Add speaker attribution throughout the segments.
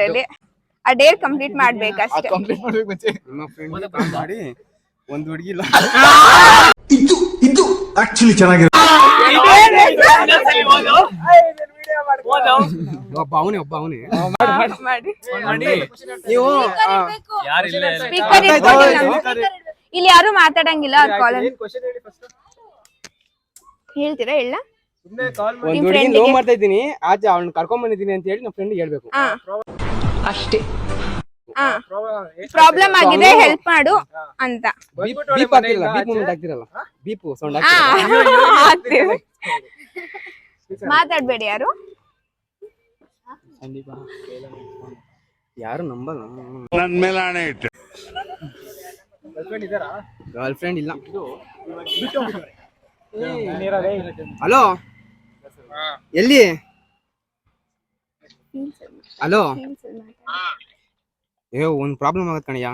Speaker 1: Ready ಆ Deere complete ಮಾಡ್ಬೇಕಷ್ಟೇ.
Speaker 2: Complete ಮಾಡ್ಬೇಕು ಮುಂಚೆ ನಮ್ಮ ಫ್ರೆಂಡ್ ಕಾಲ್ ಮಾಡಿ ಒಂದು ಹುಡುಗಿ ಇಲ್ಲ
Speaker 3: ಇದು ಆಕ್ಚುಲಿ ಚೆನ್ನಾಗಿದೆ.
Speaker 2: ಒಬ್ಬ ಅವನೇ
Speaker 1: ಮಾಡಿ
Speaker 2: ನೀವು
Speaker 1: ಸ್ಪೀಕರ್ ಇಲ್ಲಿ ಯಾರು ಮಾತಾಡಂಗಿಲ್ಲ. ಅವ್ರ ಕಾಲ್ ಹೇಳ್ತೀರಾ? ಹೇಳ
Speaker 2: ಒಂದ್ ಹುಡುಗಿ ಲವ್ ಮಾಡ್ತಾ ಇದ್ದೀನಿ, ಆಚೆ ಅವ್ನ ಕರ್ಕೊಂಡ್ ಬಂದಿದ್ದೀನಿ ಅಂತ ಹೇಳಿ ನಮ್ಮ ಫ್ರೆಂಡ್ ಹೇಳ್ಬೇಕು
Speaker 1: ಅಷ್ಟೇ. ಪ್ರಾಬ್ಲಮ್ ಆಗಿದೆ, ಹೆಲ್ಪ್ ಮಾಡು ಅಂತ.
Speaker 2: ಬೀಪ್ ಆಗ್ತಿರಲ್ಲ, ಬೀಪ್ ಮೂಮೆಂಟ್ ಆಗ್ತಿರಲ್ಲ, ಬೀಪು ಸೌಂಡ್
Speaker 1: ಆಗ್ತೀವಿ. ಮಾತಾಡ್ಬೇಡಿ ಯಾರು.
Speaker 2: ಯಾರು ನಂಬಲ್ಲ.
Speaker 3: ನನ್ ಮೇಲೆ ಆಣೆ ಇಟ್ಟು
Speaker 2: ಗರ್ಲ್ ಫ್ರೆಂಡ್ ಇಲ್ಲ. ಹಲೋ, ಎಲ್ಲಿ? ಹಲೋ, ಒಂದ್ ಪ್ರಾಬ್ಲಮ್ ಆಗತ್ ಕಣಯ್ಯ.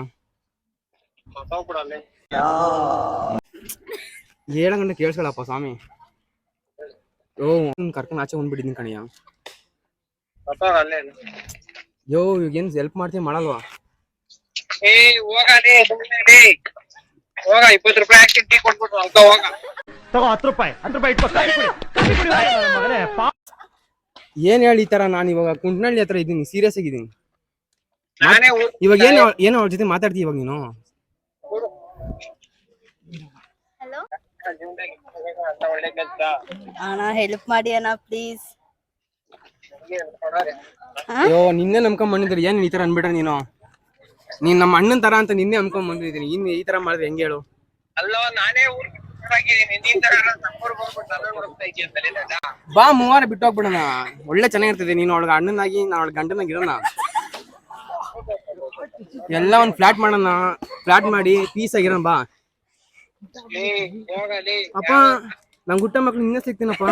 Speaker 2: ಹೇಳಂಗಂಡ ಕೇಳ್ಸಲ್ಲಪ್ಪ ಸ್ವಾಮಿ. ಕರ್ಕೊಂಡ್ ಆಚೆ ಬಂದ್ಬಿಟ್ಟಿದ್ದೀನಿ ಕಣಯ್ಯ. ಈಗೇನ್ ಹೆಲ್ಪ್ ಮಾಡ್ತೀವಿ ಮಾಡಲ್ವಾ?
Speaker 4: 20 ರೂಪಾಯಿ ಹಾಕಿ ಟೀ ಕೊಟ್ಬಿಟ್ರು ಅಲ್ಕ ಹೋಗ.
Speaker 3: ತಗೋ 10 ರೂಪಾಯಿ
Speaker 2: ಏನ್ ಹೇಳಿ ಈ ತರ? ನಾನು ಇವಾಗ ಕುಂಟ್ನಳ್ಳಿ ಹತ್ರ ಇದ್ದೀನಿ, ಸೀರಿಯಸ್ ಆಗಿದ್ದೀನಿ. ಇವಾಗ ಏನೋ ಅವ್ರ ಜೊತೆ ಮಾತಾಡ್ತೀವಿ ಇವಾಗ ನೀನು.
Speaker 5: ಅಣ್ಣ ಹೆಲ್ಪ್ ಮಾಡಿ ಅಣ್ಣ ಪ್ಲೀಸ್.
Speaker 2: ಅಯ್ಯೋ, ನಿನ್ನೆ ನಂಬ್ಕೊಂಡ್ ಬಂದಿದ್ರೆ ಏನ್ ಈ ತರ ಅನ್ಬಿಟ್ರೆ ನೀನು ನಮ್ಮ ಅಣ್ಣನ್ ತರ ಅಂತ ನಿನ್ನೆ ನಂಬ್ಕೊಂಡ್ ಬಂದಿದ್ದೀನಿ. ಇನ್ ಈ ತರ ಮಾಡಿದ್ರೆ ಹೆಂಗೆ ಹೇಳು? ಬಾ, 3 ವಾರ ಬಿಟ್ಟು ಹೋಗ್ಬಿಡೋಣ. ಒಳ್ಳೆ ಚೆನ್ನಾಗಿರ್ತದೆ. ನೀನು ಅವಳಿಗೆ ಅಣ್ಣನಾಗಿ, ನಾನು ಅವಳ ಗಂಡನಾಗಿ ಇರೋಣ. ಎಲ್ಲ ಒಂದ್ ಫ್ಲಾಟ್ ಮಾಡೋಣ, ಫ್ಲಾಟ್ ಮಾಡಿ ಪೀಸ್ ಆಗಿರೋಣ. ಬಾ ಅಪ್ಪ, ನಂಗೆ ಹುಟ್ಟ ಮಕ್ಳು ನಿನ್ನೆ ಸಿಗ್ತೀನಪ್ಪ.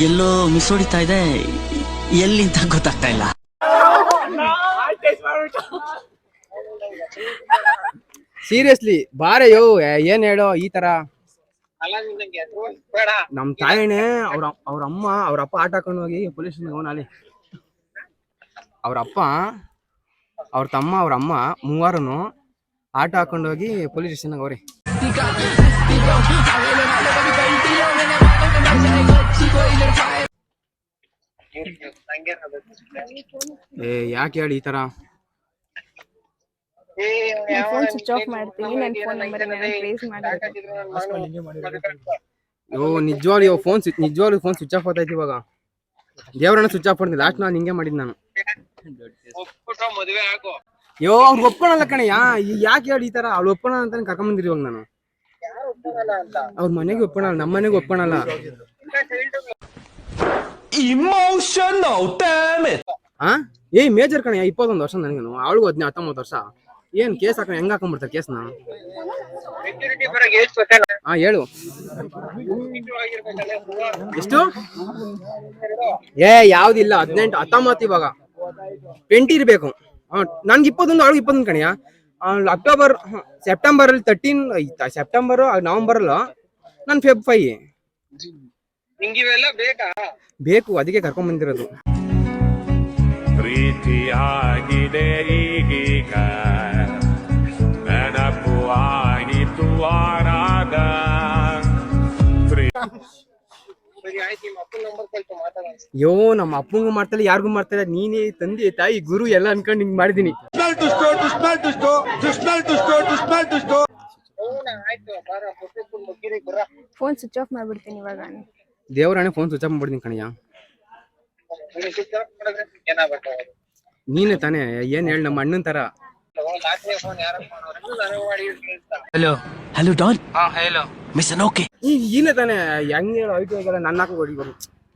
Speaker 6: ಎಲ್ಲೋ ಮಿಸ್ ಹೊಡಿತಾ ಇದೆ, ಎಲ್ಲಿ ಅಂತ ಗೊತ್ತಾಗ್ತಾ ಇಲ್ಲ.
Speaker 2: ಸೀರಿಯಸ್ಲಿ ಬಾರೆ ಯೋ, ಏನ್ ಹೇಳೋ ಈ ತರ? ನಮ್ ತಾಯಿನೇ ಅವ್ರ ಅಮ್ಮ ಅವ್ರ ಅಪ್ಪ ಆಟ ಹಾಕೊಂಡು ಹೋಗಿ ಪೊಲೀಸ್ ಸ್ಟೇಷನ್. ಅವ್ರ ಅಪ್ಪ, ಅವ್ರ ತಮ್ಮ, ಅವ್ರ ಅಮ್ಮ 3 ಆಟ ಹಾಕೊಂಡು ಹೋಗಿ ಪೊಲೀಸ್ ಸ್ಟೇಷನ್ ಅವ್ರಿ. ಯಾಕೆ ಹೇಳಿ ಈ ತರ?
Speaker 1: ಫೋನ್ ಸ್ವಿಚ್ ಆಫ್ ಮಾಡ್ತೀನಿ. ನನ್ನ ಫೋನ್ ನಂಬರ್ ಟ್ರೇಸ್
Speaker 2: ನಿಜವಾಗ್ಲೂ ಫೋನ್ ಸ್ವಿಚ್ ಆಫ್ ಆಗ್ತೈತಿ ಇವಾಗ. ದೇವ್ರನ್ನ ಸ್ವಿಚ್ ಆಫ್ ಮಾಡ್ತೀನಿ. ಲಾಸ್ಟ್ ನಾನು ಹಿಂಗೆ ಮಾಡಿದ್ ನಾನು. ಅವ್ರು ಒಪ್ಕೊಳಲ್ಲ ಕಣಯ್ಯ. ಯಾಕೆ ಹೇಳಿ ಈ ತರ? ಅವ್ಳು ಒಪ್ಕೊಳ ಅಂತ ಕರ್ಕೊಂಬಂದಿರಿ ಇವಾಗ ನಾನು. ಅವ್ರ ಮನೆಗೆ ಒಪ್ಕೊಳಲ್ಲ, ನಮ್ಮ ಮನೆಗೆ ಒಪ್ಕೊಳಲ್ಲ. ಮೇಜರ್ ಕಣಯ್ಯ, 21 ವರ್ಷ ನನಗೇನು, ಅವಳಿಗೂ 19 ವರ್ಷ. ಏನ್ ಕೇಸ್ ಹಾಕ ಹೆಂಗ್ ಹಾಕೊಂಡ್ಬಿಡ್ತಾರೆ ಕೇಸ್ನ? ಹೇಳು ಎಷ್ಟು? ಯಾವ್ದಿಲ್ಲ, 18 19 ಇವಾಗ 20 ಇರ್ಬೇಕು. ನನ್ಗೆ 21, ಅವಳಿಗೆ 21 ಕಣಯ್ಯ. ಸೆಪ್ಟೆಂಬರ್ 13 ಸೆಪ್ಟೆಂಬರ್, ನವೆಂಬರ್ ಅಲ್ಲ, ನಾನು ಫೆಬ್ 5 ಬೇಕು. ಅದಕ್ಕೆ ಕರ್ಕೊಂಡ್ ಬಂದಿರೋದು.
Speaker 3: ಪ್ರೀತಿಯಾಗಿದೆ ಈಗೀಗ, ನೆನಪು ಆಗಿತು ಆರಾಗ.
Speaker 2: ನಮ್ಮ ಅಪ್ಪಂಗೂ ಮಾಡ್ತಲ್ಲ, ಯಾರಿಗೂ ಮಾಡ್ತಲ್ಲ. ನೀನೇ ತಂದೆ ತಾಯಿ ಗುರು ಎಲ್ಲ ಅನ್ಕೊಂಡು ಹಿಂಗ್ ಮಾಡಿದೀನಿ.
Speaker 1: ಫೋನ್ ಸ್ವಿಚ್ ಆಫ್ ಮಾಡ್ಬಿಡ್ತೀನಿ ಇವಾಗ.
Speaker 2: ದೇವರಾಣೆ ಫೋನ್ ಸ್ವಿಚ್ ಆಫ್ ಮಾಡ್ಬಿಡ್ತೀನಿ ಕಣಯ್ಯ. ನೀನೆ ತಾನೇ? ಏನ್ ಹೇಳಿ, ನಮ್ಮ ಅಣ್ಣನ್ ತರ.
Speaker 6: Hello Don. Miss okay.
Speaker 2: ಈಗಲೇ ತಾನೇ ಹೆಂಗ್ ಹೇಳು? ಐಟಿ ಆಗಿಲ್ಲ, ನನ್ನ ಹಾಕಿ ಹೊಡಿಬೋದು.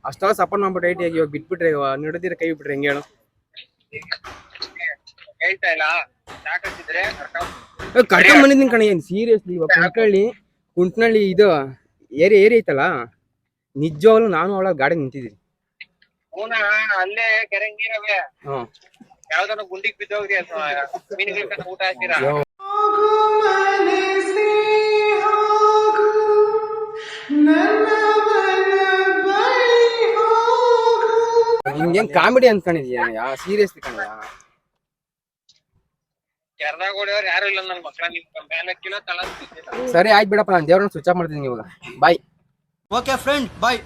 Speaker 2: ಅಷ್ಟೆಲ್ಲ ಸಪೋರ್ಟ್ ಮಾಡ್ಬಿಟ್ಟು ಐಟಿ ಆಗಿ ಇವಾಗ ಬಿಟ್ಬಿಟ್ರೆ, ನಡೆದಿರ ಕೈ ಬಿಟ್ರೆ ಹೆಂಗೆ ಹೇಳು? ಕರ್ಕೊಂಡ್ ಬಂದಿದ್ದೀನಿ ಕಣ. ಏನ್ ಸೀರಿಯಸ್ಲಿ ಇವಾಗ ಕುಂಟ್ನಳ್ಳಿ ಇದು ಏರಿಯಾ ಐತಲ್ಲ, ನಿಜವಾಗ್ಲೂ ನಾನು ಅವಳ ಗಾಡಿ ನಿಂತಿದ್ದೀನಿ.
Speaker 4: ಅಲ್ಲೇ ಕೆರೆ ನೀರವೇ ಯಾವ್ದಾನ ಗುಂಡಿಗೆ ಬಿದ್ದೋಗ್ರಿ ಮೀನುಗಳ ಊಟ ಹಾಕ್ತೀರಾ?
Speaker 2: ನಂಗೇನ್ ಕಾಮಿಡಿ ಅನ್ಕೊಂಡಿದ್ಯಾ ಸೀರಿಯಸ್ಲಿ ಕಣಯ್ಯ.
Speaker 4: ಕೆರ್ದಾಗ ಹೊಡಿಯೋರು ಯಾರು ಇಲ್ಲ ನನ್ ಮಕ್ಳ ನಿಮ್ ಮೇಲೆ ಕಿಲೋ ತಳ
Speaker 2: ಸರಿ ಆಯ್ತು ಬಿಡಪ್ಪ, ನಾನು ದೇವ್ರನ್ನ ಸ್ವಿಚ್ ಆಫ್ ಮಾಡ್ತೀನಿ ಇವಾಗ. ಬಾಯ್.
Speaker 6: ಓಕೆ ಫ್ರೆಂಡ್ ಬಾಯ್.